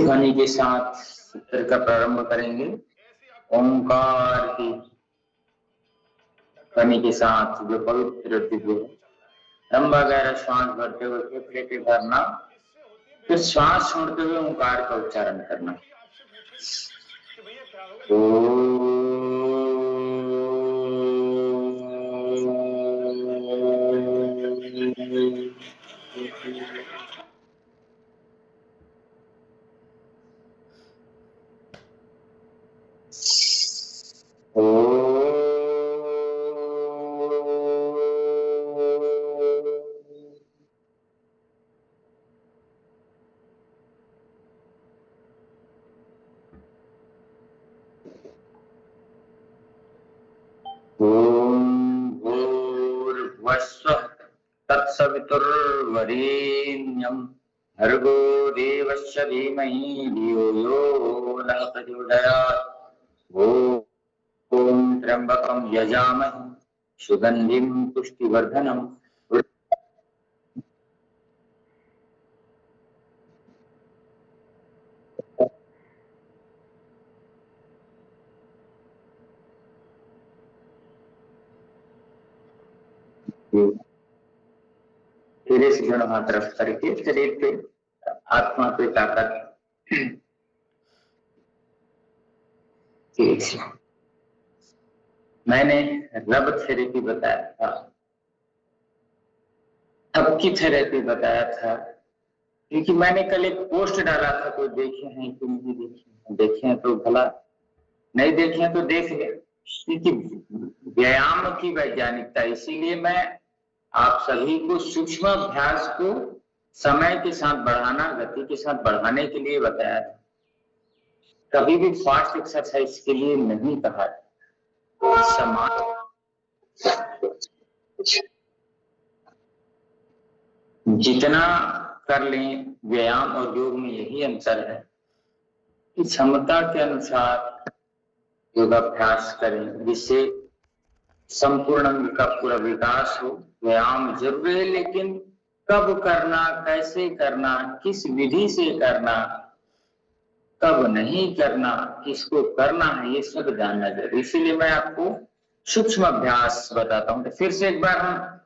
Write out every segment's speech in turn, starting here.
ध्वनि के साथ सूत्र का प्रारंभ करेंगे। ओंकार की ध्वनि के साथ जो पवित्र दिव्य लंबा गहरा श्वास भरते हुए फेफड़े पे भरना, फिर श्वास छोड़ते हुए ओंकार का उच्चारण करना। तत्सवितुर्वरेण्यं भर्गो देवस्य धीमहि धियो यो नः प्रचोदयात्। ओम त्र्यंबकं यजामहे सुगंधिं पुष्टिवर्धनम्। धीरे से दोनों हाथ रख करके शरीर पे आत्मा पे ताकत ठीक से। मैंने रब थेरेपी बताया था, अब की थेरेपी बताया था, क्योंकि मैंने कल एक पोस्ट डाला था, तो देखे हैं कि नहीं देखे हैं? देखे हैं तो भला, नहीं देखे हैं तो देख ले, क्योंकि व्यायाम की वैज्ञानिकता। इसीलिए मैं आप सभी को सूक्ष्म अभ्यास को समय के साथ बढ़ाना, गति के साथ बढ़ाने के लिए बताया था। कभी भी फास्ट एक्सरसाइज के लिए नहीं कहा। समान जितना कर लें, व्यायाम और योग में यही अंतर है कि क्षमता के अनुसार योगाभ्यास करें, जिससे संपूर्ण अंग का पूरा विकास हो। व्यायाम जरूरी है, लेकिन कब करना, कैसे करना, किस विधि से करना, कब नहीं करना, किसको करना है, ये सब जानना जरूरी। इसीलिए मैं आपको सूक्ष्म अभ्यास बताता हूं। तो फिर से एक बार हम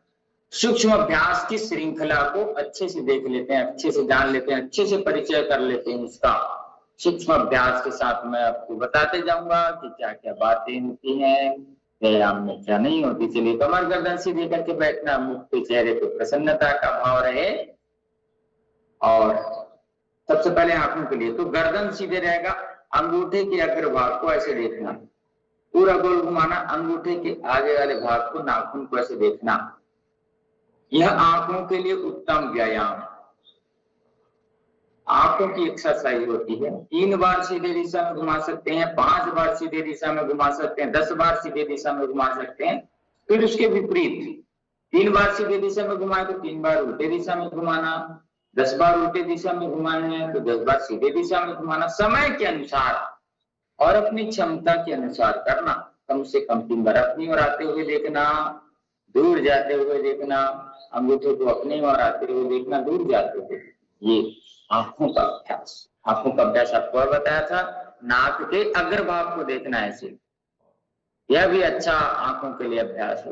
सूक्ष्म अभ्यास की श्रृंखला को अच्छे से देख लेते हैं, अच्छे से जान लेते हैं, अच्छे से परिचय कर लेते हैं इसका। सूक्ष्म अभ्यास के साथ मैं आपको बताते जाऊंगा कि क्या क्या बातें होती हैं व्यायाम में, क्या नहीं होती। चलिए, कमर गर्दन सीधे करके बैठना, मुख पे चेहरे पे प्रसन्नता का भाव रहे। और सबसे पहले आंखों के लिए तो गर्दन सीधे रहेगा, अंगूठे के अग्रभाग को ऐसे देखना, पूरा गोल घुमाना, अंगूठे के आगे वाले भाग को, नाखून को ऐसे देखना। यह आंखों के लिए उत्तम व्यायाम, आंखों की एक्सरसाइज होती है। 3 बार सीधे दिशा में घुमा सकते हैं, 5 बार सीधे दिशा में घुमा सकते हैं, 10 बार सीधे दिशा में घुमा सकते हैं। फिर उसके विपरीत 3 बार सीधे दिशा में घुमाए तो 3 बार उल्टे दिशा में घुमाना, 10 बार उल्टे दिशा में घुमाना है तो 10 बार सीधे दिशा में घुमाना। समय के अनुसार और अपनी क्षमता के अनुसार करना। कम से कम 3 बार अपनी ओर आते हुए देखना, दूर जाते हुए देखना, अंगूठे को अपनी ओर आते हुए देखना, दूर जाते हुए। ये आंखों का अभ्यास। आंखों का अभ्यास आपको और बताया था, नाक के अग्रभाग को देखना ऐसे, यह भी अच्छा आंखों के लिए अभ्यास है।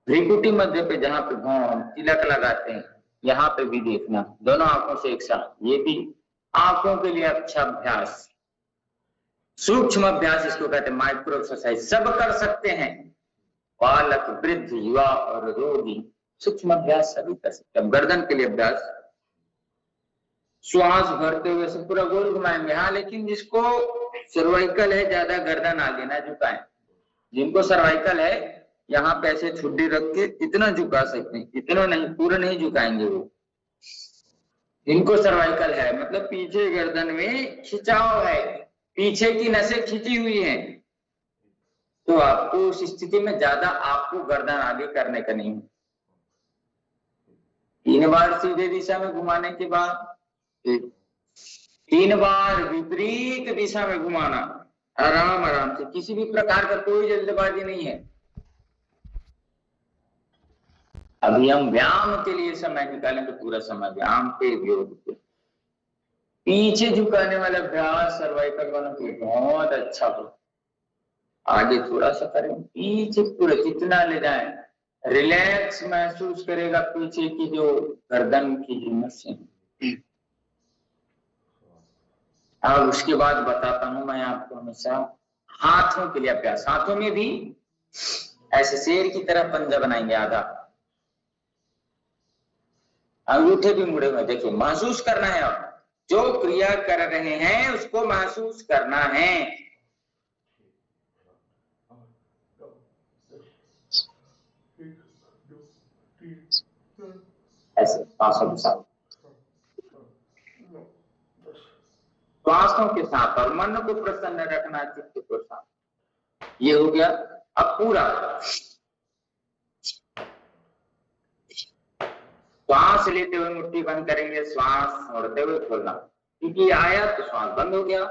भ्रिकुटी मध्य पे जहां पे हम तिलक लगाते हैं, यहाँ पे भी देखना, दोनों आंखों से एक साथ, ये भी आंखों के लिए अच्छा अभ्यास। सूक्ष्म अभ्यास इसको कहते हैं, माइक्रो एक्सरसाइज। सब कर सकते हैं, बालक, वृद्ध, युवा और रोगी, सूक्ष्म अभ्यास सभी कर सकते हैं। गर्दन के लिए अभ्यास, श्वास भरते हुए से पूरा गोल घुमाएंगे। हाँ, लेकिन जिसको सर्वाइकल है, ज्यादा गर्दन आगे ना झुकाएं। जिनको सर्वाइकल है, यहाँ पे ऐसे ठुड्डी रख के इतना झुका सकते हैं, इतना नहीं, पूरा नहीं झुकाएंगे वो। जिनको सर्वाइकल है मतलब पीछे गर्दन में खिंचाव है, पीछे की नसें खिंची हुई हैं, तो आपको उस स्थिति में ज्यादा आपको गर्दन आगे करने का नहीं। 3 बार सीधे दिशा में घुमाने के बाद 3 बार विपरीत दिशा में घुमाना, आराम आराम से, किसी भी प्रकार का कोई जल्दबाजी नहीं है। अभी हम व्यायाम के लिए समय निकालेंगे, पूरा समय व्यायाम पे, योग पे। पीछे झुकाने वाला अभ्यास सर्वाइकल वालों के बहुत अच्छा हो। आगे थोड़ा सा करें, पीछे पूरे जितना ले जाए, रिलैक्स महसूस करेगा पीछे की जो गर्दन की जो नसें। अब उसके बाद बताता हूं मैं आपको हमेशा हाथों के लिए अभ्यास। हाथों में भी ऐसे शेर की तरह पंजा बनाएंगे आधा, अंगूठे भी मुड़े हुए। देखिए महसूस करना है, आप जो क्रिया कर रहे हैं उसको महसूस करना है। ऐसे सांसों के साथ, श्वासों के साथ, और मन को प्रसन्न रखना, चित्त को साथ। ये हो गया। अब पूरा श्वास लेते हुए मुट्ठी बंद करेंगे, श्वास छोड़ते हुए खोलना, क्योंकि आया तो श्वास बंद हो गया।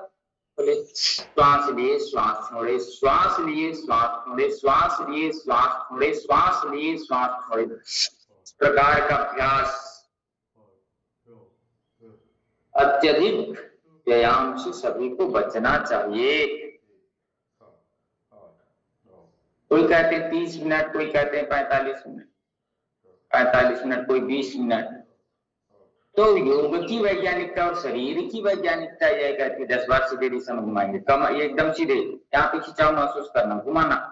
बोले श्वास लिए श्वास छोड़े, श्वास लिए श्वास छोड़े, श्वास लिए श्वास छोड़े, श्वास लिए श्वास छोड़े। इस प्रकार का अभ्यास अत्यधिक व्यायाम से सभी को बचना चाहिए। कोई कहते हैं 30 मिनट, कोई कहते हैं 45 मिनट, 45 मिनट, कोई 20 मिनट। तो योग की वैज्ञानिकता और शरीर की वैज्ञानिकता यह कहती है 10 बार सीधे दिशा में घुमाएंगे, कम एकदम सीधे, यहाँ पे खिंचाव महसूस करना, घुमाना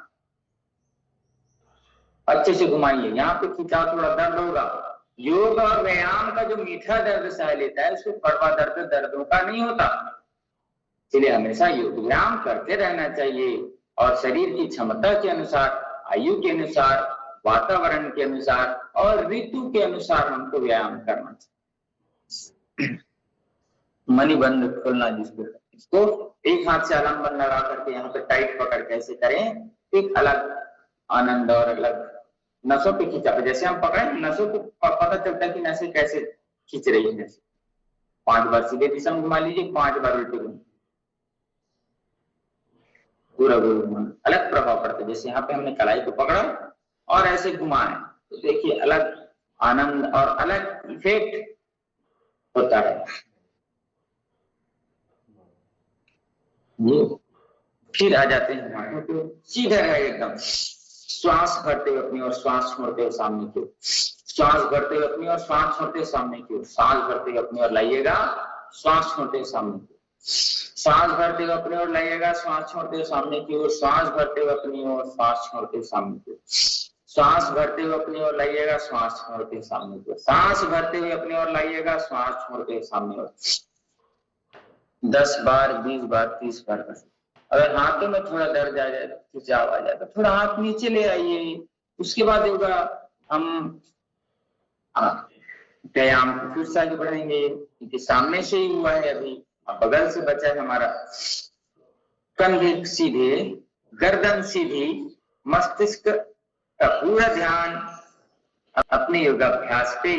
अच्छे से घुमाइए। यहाँ पे खिंचाव थोड़ा दर्द होगा। योग और व्यायाम का जो मीठा दर्द सह लेता है उसको कड़वा दर्द दर्दों का नहीं होता। इसलिए हमेशा योग व्यायाम करते रहना चाहिए, और शरीर की क्षमता के अनुसार, आयु के अनुसार, वातावरण के अनुसार और ऋतु के अनुसार हमको व्यायाम करना चाहिए। मणिबंध खोलना जिसको, इसको एक हाथ से आलम्बन लगा करके यहाँ पे टाइट पकड़ कैसे करें, एक अलग आनंद और अलग नसों पे खींचा। जैसे हम पकड़े नसों को पता चलता है कि नसें कैसे खींच रही है। 5 बार सीधे दिशा में घुमा लीजिए, 5 बार उल्टे घुमा, पूरा अलग प्रभाव पड़ता है। जैसे यहाँ पे हमने कलाई को पकड़ा और ऐसे घुमाए तो देखिए अलग आनंद और अलग इफेक्ट होता है। ये फिर आ जाते हैं तो सीधा है एकदम, श्वास भरते हुए अपनी और श्वास छोड़ते हुए सामने की ओर, श्वास भरते हुए अपनी और श्वास छोड़ते हुए सामने की ओर, सांस भरते हुए अपनी ओर लाइएगा, श्वास छोड़ते हुए सामने की ओर, सांस भरते हुए अपनी ओर लाइएगा, श्वास छोड़ते हुए सामने की ओर, सांस भरते हुए अपनी ओर, श्वास छोड़ते हुए सामने की ओर, सांस भरते हुए अपनी ओर लाइएगा, श्वास छोड़ते हुए सामने की ओर, सांस भरते हुए अपनी ओर लाइएगा, श्वास छोड़ते हुए सामने की ओर। 10 बार, 20 बार, 30 बार। अगर हाथों में थोड़ा दर्द आ जाए, खिंचाव आ जाए तो थोड़ा हाथ नीचे ले आइए। उसके बाद होगा हम व्यायाम को फिर से आगे बढ़ाएंगे, क्योंकि सामने से ही हुआ है, अभी बगल से बचा है हमारा। कंधे सीधे, गर्दन सीधी, मस्तिष्क का पूरा ध्यान अपने योगाभ्यास पे,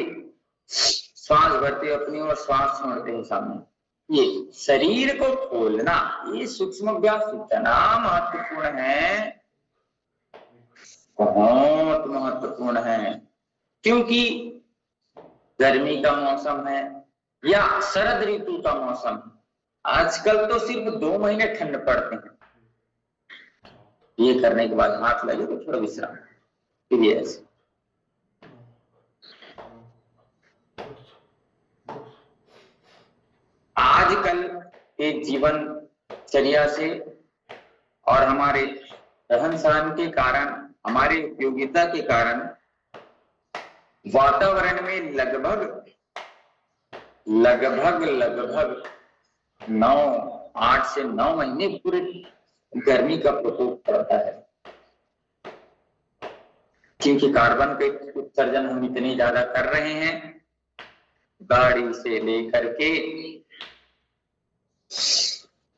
श्वास भरते हुए अपनी और श्वास छोड़ते हुए सामने। ये शरीर को खोलना, ये सूक्ष्म अभ्यास इतना महत्वपूर्ण है, बहुत महत्वपूर्ण है। क्योंकि गर्मी का मौसम है या शरद ऋतु का मौसम, आजकल तो सिर्फ 2 महीने ठंड पड़ते हैं। ये करने के बाद हाथ लगे तो थोड़ा विश्राम, फिर ऐसे आजकल के जीवनचर्या से और हमारे रहन सहन के कारण, हमारे उपयोगिता के कारण वातावरण में लगभग 8 से 9 महीने पूरे गर्मी का प्रकोप पड़ता है। क्योंकि कार्बन के उत्सर्जन हम इतने ज्यादा कर रहे हैं, गाड़ी से लेकर के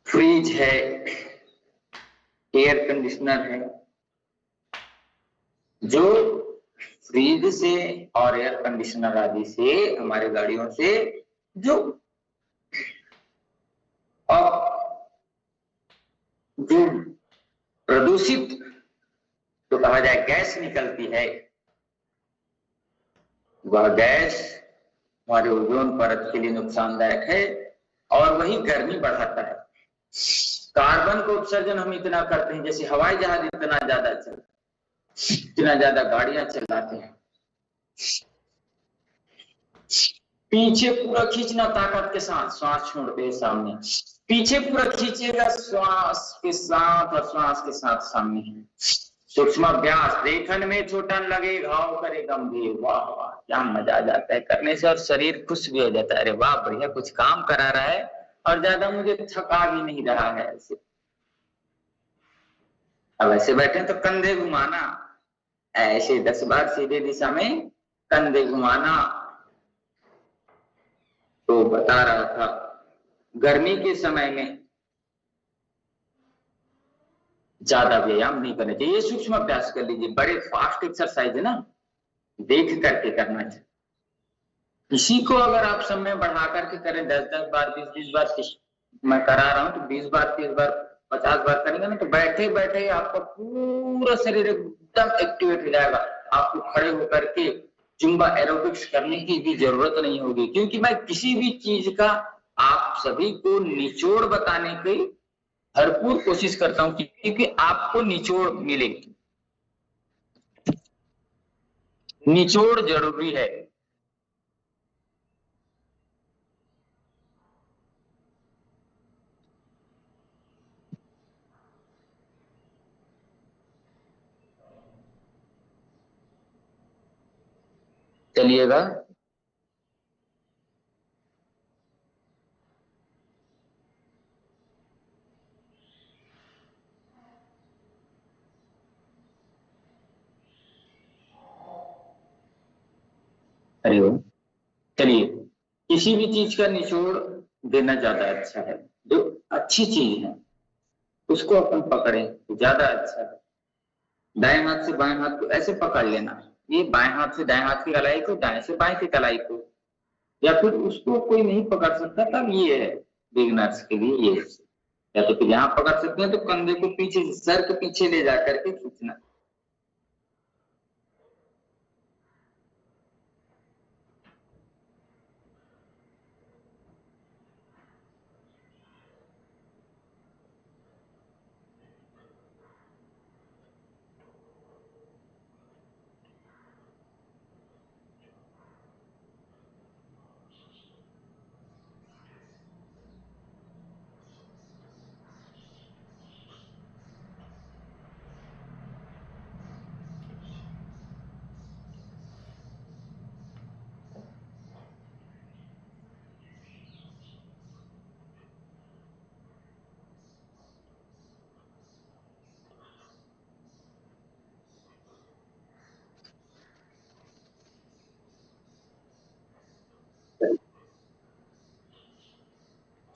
फ्रिज है, एयर कंडीशनर है, जो फ्रिज से और एयर कंडीशनर आदि से, हमारे गाड़ियों से जो प्रदूषित तो कहा जाए गैस निकलती है, वह गैस हमारे ओजोन परत के लिए नुकसानदायक है और वही गर्मी बढ़ाता है। कार्बन को उत्सर्जन हम इतना करते हैं, जैसे हवाई जहाज इतना ज्यादा चलते, इतना ज्यादा गाड़ियां चलाते हैं, पीछे पूरा खींचना ताकत के साथ, श्वास छोड़ते सामने, पीछे पूरा खींचेगा श्वास के साथ और श्वास के साथ सामने। सूक्ष्माभ्यास, देखने में छोटा लगे घाव करे गंभीर। वाह वाह, क्या मजा आ जाता है करने से, और शरीर खुश भी हो जाता है। अरे वाह बढ़िया, कुछ काम करा रहा है और ज्यादा मुझे थका भी नहीं रहा है। ऐसे अब ऐसे बैठे तो कंधे घुमाना, ऐसे 10 बार सीधे दिशा में कंधे घुमाना। तो बता रहा था गर्मी के समय में ज्यादा व्यायाम नहीं करना चाहिए, सूक्ष्म अभ्यास कर लीजिए। बड़े फास्ट एक्सरसाइज है ना, देख करके करना चाहिए। इसी को अगर आप समय बढ़ा करके करें, 10-10 बार 20-20 बार, मैं करा रहा हूं तो 20 बार 30 बार 50 बार करेंगे ना, तो बैठे बैठे आपका पूरा शरीर एकदम एक्टिवेट हो जाएगा। आपको खड़े होकर के जुम्बा एरोबिक्स करने की भी जरूरत नहीं होगी, क्योंकि मैं किसी भी चीज का आप सभी को निचोड़ बताने की भरपूर कोशिश करता हूं, क्योंकि आपको निचोड़ मिलेगी। निचोड़ जरूरी है। चलिएगा, हरिओम। चलिए, किसी भी चीज का निचोड़ देना ज्यादा अच्छा है। जो अच्छी चीज है उसको अपन पकड़े तो ज्यादा अच्छा है। दाएं हाथ से बाएं हाथ को ऐसे पकड़ लेना, ये बाएं हाथ से दाएं हाथ की कलाई को, दाएं से बाएं की कलाई को, या फिर उसको कोई नहीं पकड़ सकता तब ये है बिगिनर्स के लिए ये। या तो फिर यहाँ पकड़ सकते हैं तो कंधे को पीछे, सर के पीछे ले जा करके खींचना।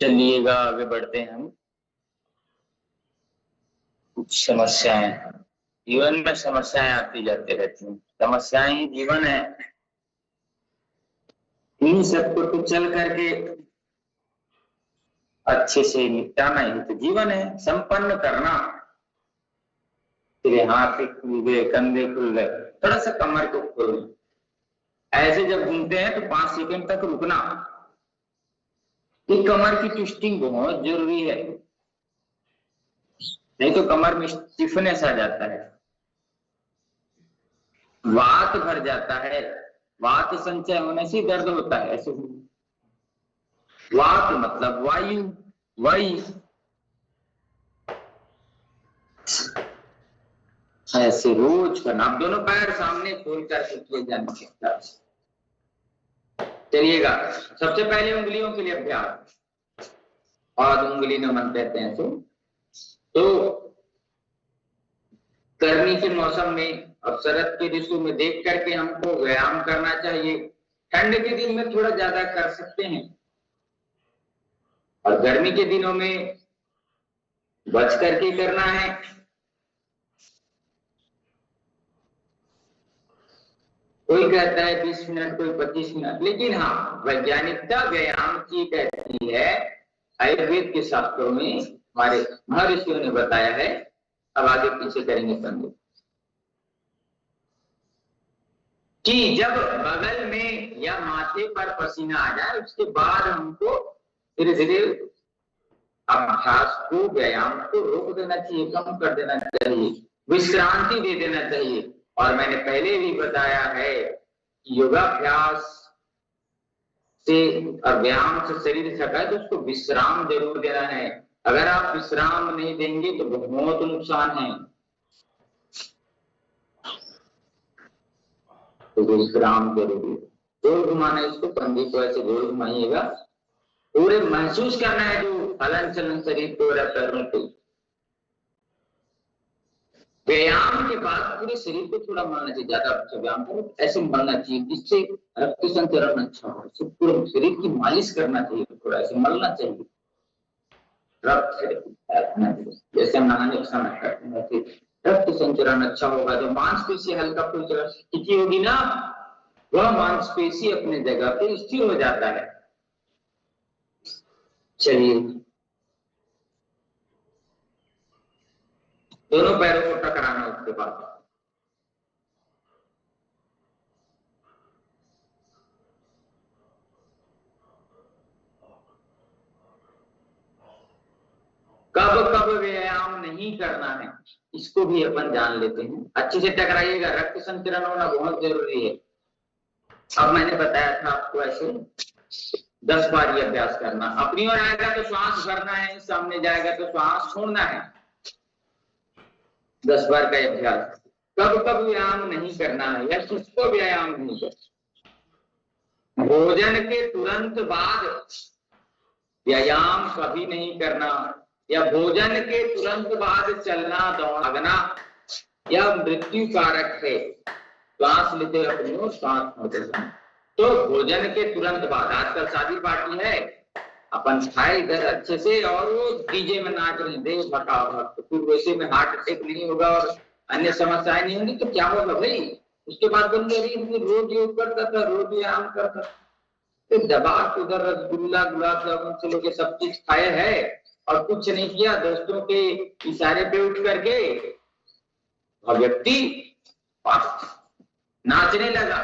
चलिएगा, आगे बढ़ते हैं हम। कुछ समस्याएं, जीवन में समस्याएं आती जाती रहती हैं, समस्याएं ही जीवन है। इन्हीं सबको तो चल करके अच्छे से निपटाना ही तो जीवन है, संपन्न करना। तेरे हाथ खुल गए, कंधे खुल गए, थोड़ा सा कमर को खोल, ऐसे जब घूमते हैं तो 5 सेकंड तक रुकना। ये कमर की ट्विस्टिंग बहुत जरूरी है, नहीं तो कमर में स्टिफनेस आ जाता है, वात भर जाता है। वात संचय होने से दर्द होता है। ऐसे वात मतलब वायु, वायु ऐसे रोज करना। आप दोनों पैर सामने खोल कर किए जाने के। चलिएगा, सबसे पहले उंगलियों के लिए अभ्यास, और उंगली नमन कहते हैं। तो गर्मी के मौसम में अब शरद के ऋतु में देख करके हमको व्यायाम करना चाहिए। ठंड के दिन में थोड़ा ज्यादा कर सकते हैं, और गर्मी के दिनों में बच करके करना है। कोई कहता है 20 मिनट, कोई 25 मिनट, लेकिन हाँ, वैज्ञानिकता व्यायाम की कहती है, आयुर्वेद के शास्त्रों में हमारे महर्षियों ने बताया है। अब आगे पीछे करेंगे समझो, कि जब बगल में या माथे पर पसीना आ जाए उसके बाद हमको धीरे धीरे अभ्यास को, व्यायाम को रोक देना चाहिए, कम कर देना चाहिए, विश्रांति दे देना चाहिए। और मैंने पहले भी बताया है कि योगाभ्यास से और व्यायाम से शरीर थका है तो उसको विश्राम जरूर देना है। अगर आप विश्राम नहीं देंगे तो बहुत नुकसान है। तो विश्राम जरूरी। गोल घुमाना, इसको पंजे को ऐसे गोल घुमाइएगा, पूरे महसूस करना है जो हलन चलन शरीर को पैरों को। व्यायाम के बाद पूरे शरीर को थोड़ा मलना चाहिए, ज्यादा व्यायाम करो ऐसे मलना चाहिए जिससे रक्त संचरण अच्छा हो। पूरे शरीर की मालिश करना चाहिए, थोड़ा ऐसे मलना चाहिए, रक्त जैसे हम नहाने के समय करते हैं रक्त संचरण अच्छा होगा। जो मांसपेशी हल्का फुल्का खिंची होगी ना, वह मांसपेशी अपने जगह पे स्थिर हो जाता है। चलिए, दोनों पैरों को टकराना, उसके बाद कब कब व्यायाम नहीं करना है इसको भी अपन जान लेते हैं। अच्छे से टकराइएगा, रक्त संचरण होना बहुत जरूरी है। अब मैंने बताया था आपको ऐसे 10 बार ये अभ्यास करना। अपनी ओर आएगा तो श्वास भरना है, सामने जाएगा तो श्वास छोड़ना है। 10 बार का अभ्यास। कब कब व्यायाम नहीं करना है या किसको व्यायाम नहीं करना। भोजन के तुरंत बाद व्यायाम कभी नहीं करना, या भोजन के तुरंत बाद चलना दौड़ना यह मृत्यु कारक है। श्वास लेते अपनी ओर, श्वास छोड़ते समय। तो भोजन के तुरंत बाद, आजकल शादी पार्टी है, अपन खाए इधर अच्छे से और वो डीजे में नाच रहे, देव भटाव भक्त, फिर वैसे में हार्ट अटैक नहीं होगा और अन्य समस्याएं नहीं होंगी तो क्या होगा भाई। उसके बाद बंदे रोज योग करता था, रोज व्यायाम करता था, तो दबा के उधर रसगुल्ला गुलाब जामुन से लोग सब चीज खाए है और कुछ नहीं किया। दोस्तों के इशारे पे उठ करके व्यक्ति नाचने लगा।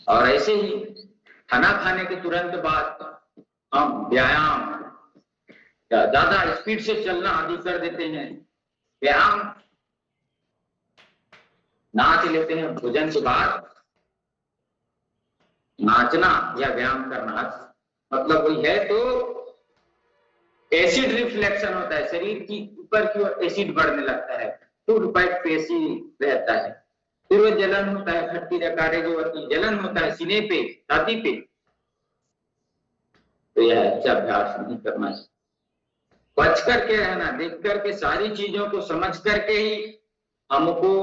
और ऐसे ही खाना खाने के तुरंत बाद हम व्यायाम, ज्यादा स्पीड से चलना आदि कर देते हैं। व्यायाम नाच लेते हैं। भोजन के बाद नाचना या व्यायाम करना मतलब वही है। तो एसिड रिफ्लेक्शन होता है, शरीर की ऊपर की ओर एसिड बढ़ने लगता है, फूड फाइट पेशी रहता है, फिर वो जलन होता है, खट्टी रकारे जो होती है, जलन होता है सीने पे, छाती पे। तो यह अच्छा अभ्यास नहीं करना है। बच करके रहना, देख करके, सारी चीजों को समझ करके ही हमको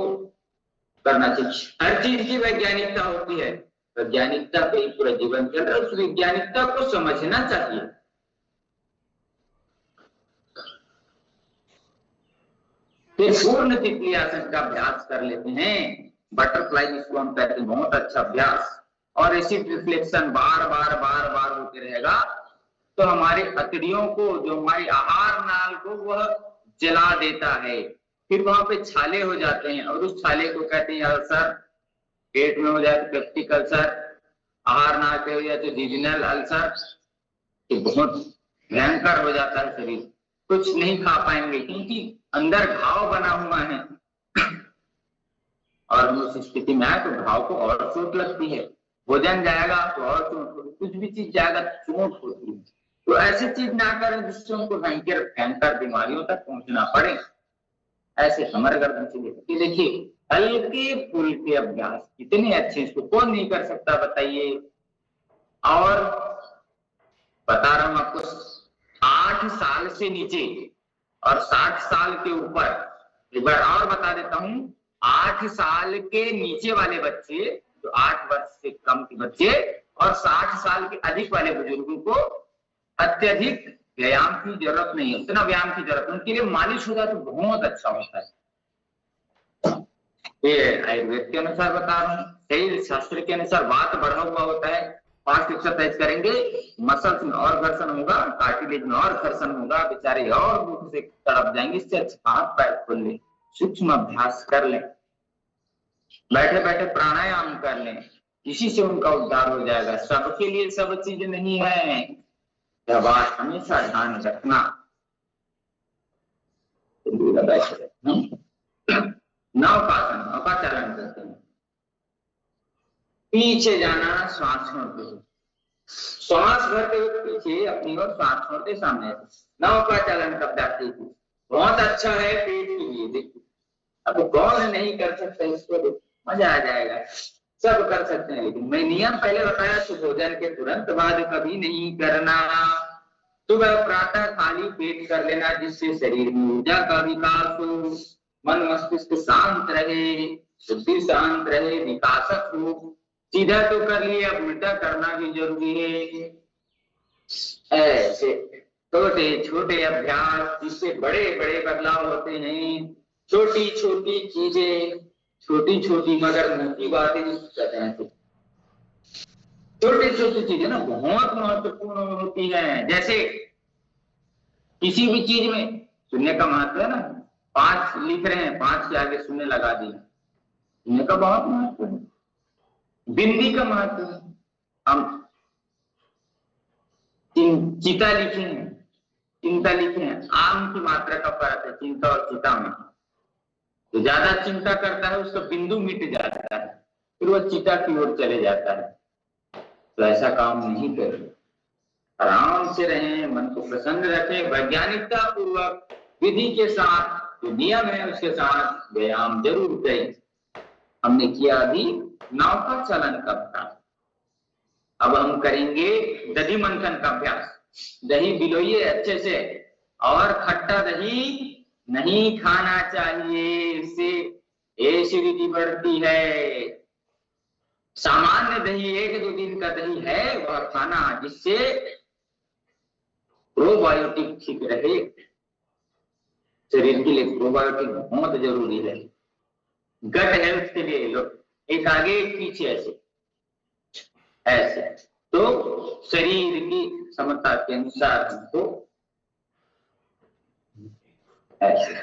करना चाहिए। हर चीज की वैज्ञानिकता होती है, वैज्ञानिकता पे ही पूरा जीवन चल रहा है, उस वैज्ञानिकता को समझना चाहिए। फिर पूर्ण तितली आसन का अभ्यास कर लेते हैं। बटरफ्लाई जिसको हम कहते हैं, बहुत अच्छा अभ्यास। और एसिड रिफ्लेक्शन बार बार बार बार होते रहेगा तो हमारे अतड़ियों को, जो हमारी आहार नाल को, वह जला देता है। फिर वहां पे छाले हो जाते हैं और उस छाले को कहते हैं अल्सर। पेट में हो जाए तो पेप्टिक अल्सर, आहार नाल पे हो जाए तो जीजनल अल्सर। तो बहुत भयंकर हो जाता है शरीर, कुछ नहीं खा पाएंगे क्योंकि अंदर घाव बना हुआ है। और हम उस स्थिति में आए तो घाव को और चोट लगती है। भोजन जाएगा तो और चोट, कुछ भी चीज जाएगा तो चोट होती है। तो ऐसी चीज ना करें जिससे उनको भयंकर बीमारियों तक पहुंचना पड़े। ऐसे कमर गर्दन से देखिए, हल्के फुल्के अभ्यास कितने अच्छे, इसको कौन नहीं कर सकता बताइए। और बता रहा हूं आपको, 8 साल से नीचे और 60 साल के ऊपर। एक बार और बता देता हूं, 8 साल के नीचे वाले बच्चे, जो 8 वर्ष से कम के बच्चे और 60 साल के अधिक वाले बुजुर्गों को अत्यधिक व्यायाम की जरूरत नहीं है, उतना व्यायाम की जरूरत, उनके लिए मालिश हो जाए तो बहुत अच्छा होता है। ये आयुर्वेद के अनुसार बता रहा हूँ, शरीर शास्त्र के अनुसार वात बढ़ा हुआ होता है। फास्ट एक्सरसाइज करेंगे, मसल्स में और घर्षण होगा, कार्टिलेज में और घर्षण होगा, बेचारे और दुख से तड़प जाएंगे। इससे अच्छा हाथ पैर खोल लें, सूक्ष्म अभ्यास कर लें, बैठे बैठे प्राणायाम कर लें, इसी से उनका उद्धार हो जाएगा। सबके लिए सब चीज नहीं है, यह बात हमेशा ध्यान रखना। नाव का चालन करते हैं, पीछे जाना, श्वास छोड़ते हुए, श्वास भरते हुए पीछे अपनी ओर, श्वास छोड़ते सामने। नाव का चालन कब जाती है, बहुत अच्छा है पेट के लिए। देखिए अब कौन नहीं कर सकता इसको, मजा आ जाएगा, सब कर सकते हैं। लेकिन मैं नियम पहले बताया, भोजन के तुरंत बाद कभी नहीं करना। सुबह प्रातः खाली पेट कर लेना, जिससे शरीर में ऊर्जा का विकास हो, मन मस्तिष्क शांत रहे, बुद्धि शांत रहे, विकासक हो। सीधा तो कर लिया, उल्टा करना भी जरूरी है। ऐसे छोटे छोटे अभ्यास, जिससे बड़े बड़े बदलाव होते हैं। छोटी छोटी चीजें, छोटी छोटी मगर मोटी बातें कहते हैं। छोटी छोटी चीजें ना बहुत महत्वपूर्ण होती हैं। जैसे किसी भी चीज में सुनने का महत्व है ना, 5 लिख रहे हैं, 5 के आगे शून्य लगा दिए, सुनने का बहुत महत्व है। बिंदी का महत्व है। हम चिता लिखे हैं, चिंता लिखे हैं, आम की मात्रा का फर्क है चिंता और चिता में। तो ज्यादा चिंता करता है उसका बिंदु मिट जाता है, फिर वो चिता की ओर चले जाता है। तो ऐसा काम नहीं करें, आराम से रहें, मन को प्रसन्न रखें, वैज्ञानिकता पूर्वक विधि के साथ, जो नियम है उसके साथ व्यायाम जरूर करें। हमने किया अभी नाव का चालन का अभ्यास, अब हम करेंगे दही मंथन का अभ्यास। दही बिलोइए अच्छे से, और खट्टा दही नहीं खाना चाहिए, इससे एसिडिटी बढ़ती है। सामान्य दही 1-2 दिन का दही है वह खाना, जिससे प्रोबायोटिक ठीक रहे। शरीर के लिए प्रोबायोटिक बहुत जरूरी है, गट हेल्थ के लिए। एक आगे एक पीछे, ऐसे ऐसे तो शरीर की क्षमता के अनुसार हमको ऐसे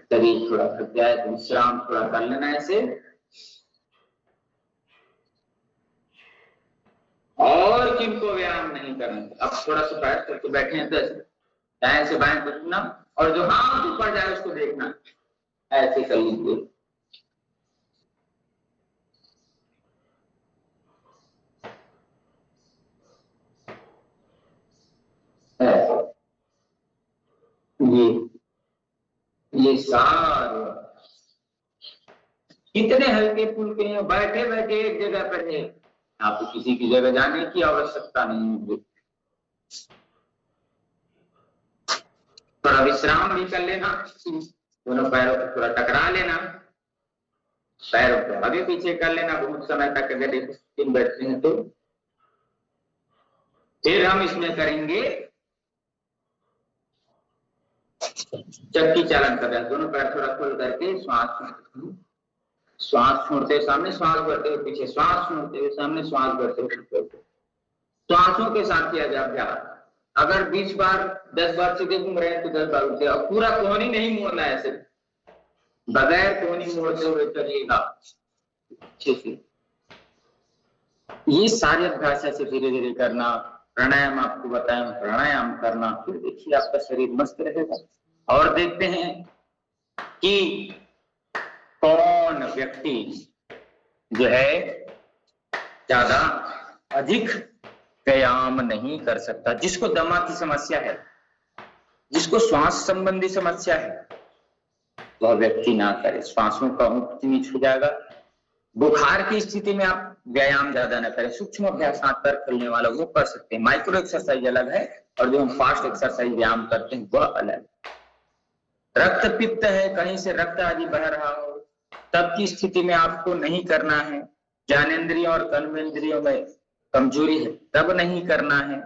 शरीर थोड़ा थक जाए तो विश्राम थोड़ा कर लेना ऐसे, और किनको व्यायाम नहीं करना। अब थोड़ा सा बैठ करके बैठे हैं तो दाएं से बाएं घुटना, और जो हाथ ऊपर जाए उसको देखना, ऐसे कर लीजिए। ये सारे कितने हल्के फुल्के हैं, बैठे बैठे एक जगह पर है, आपको किसी की जगह जाने की आवश्यकता नहीं है। थोड़ा विश्राम भी कर लेना, दोनों पैरों को थोड़ा टकरा लेना, पैरों को आगे पीछे कर लेना बहुत समय तक, अगर एक बैठते हैं तो। फिर हम इसमें करेंगे चक्की चालन कर रहे हैं, दोनों पैर थोड़ा खोल करके श्वास छोड़ते सामने, श्वास भरते हुए पीछे, श्वास छोड़ते हुए सामने, श्वास भरते हुए पीछे। श्वासों के साथ किया जाए अभ्यास। अगर 20 बार 10 बार सीधे घूम रहे हैं तो 10 बार उठे, और पूरा कोहनी नहीं मोड़ना है, सिर्फ बगैर कोहनी मोड़ते हुए चलिएगा अच्छे से। ये सारे अभ्यास ऐसे धीरे धीरे करना। प्राणायाम आपको बताया, प्राणायाम करना, फिर देखिए आपका शरीर मस्त रहेगा। और देखते हैं कि कौन व्यक्ति जो है ज्यादा अधिक व्यायाम नहीं कर सकता। जिसको दमा की समस्या है, जिसको श्वास संबंधी समस्या है, वह व्यक्ति ना करे, श्वासों का ऊंच नीच हो जाएगा। बुखार की स्थिति में आप व्यायाम ज्यादा न करें, सूक्ष्म अभ्यास हाथ पैर खोलने वाला वो कर सकते हैं, माइक्रो एक्सरसाइज अलग है, और जो हम फास्ट एक्सरसाइज व्यायाम करते हैं वह अलग। रक्त पित्त है, कहीं से रक्त आदि बह रहा हो, तब की स्थिति में आपको नहीं करना है। ज्ञानेंद्रियों और कर्मेंद्रियों में कमजोरी है, तब नहीं करना है।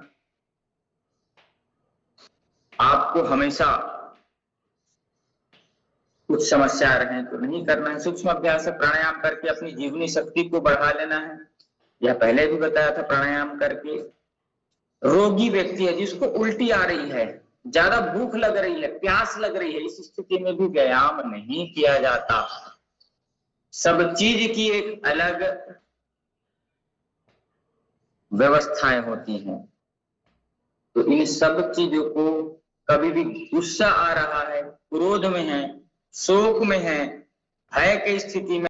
आपको हमेशा कुछ समस्या रहे तो नहीं करना है। सूक्ष्म अभ्यास प्राणायाम करके अपनी जीवनी शक्ति को बढ़ा लेना है। यह पहले भी बताया था, प्राणायाम करके। रोगी व्यक्ति है जिसको उल्टी आ रही है, ज्यादा भूख लग रही है, प्यास लग रही है, इस स्थिति में भी व्यायाम नहीं किया जाता। सब चीज की एक अलग व्यवस्थाएं होती हैं। तो इन सब चीजों को, कभी भी गुस्सा आ रहा है, क्रोध में है, शोक में है, भय की स्थिति में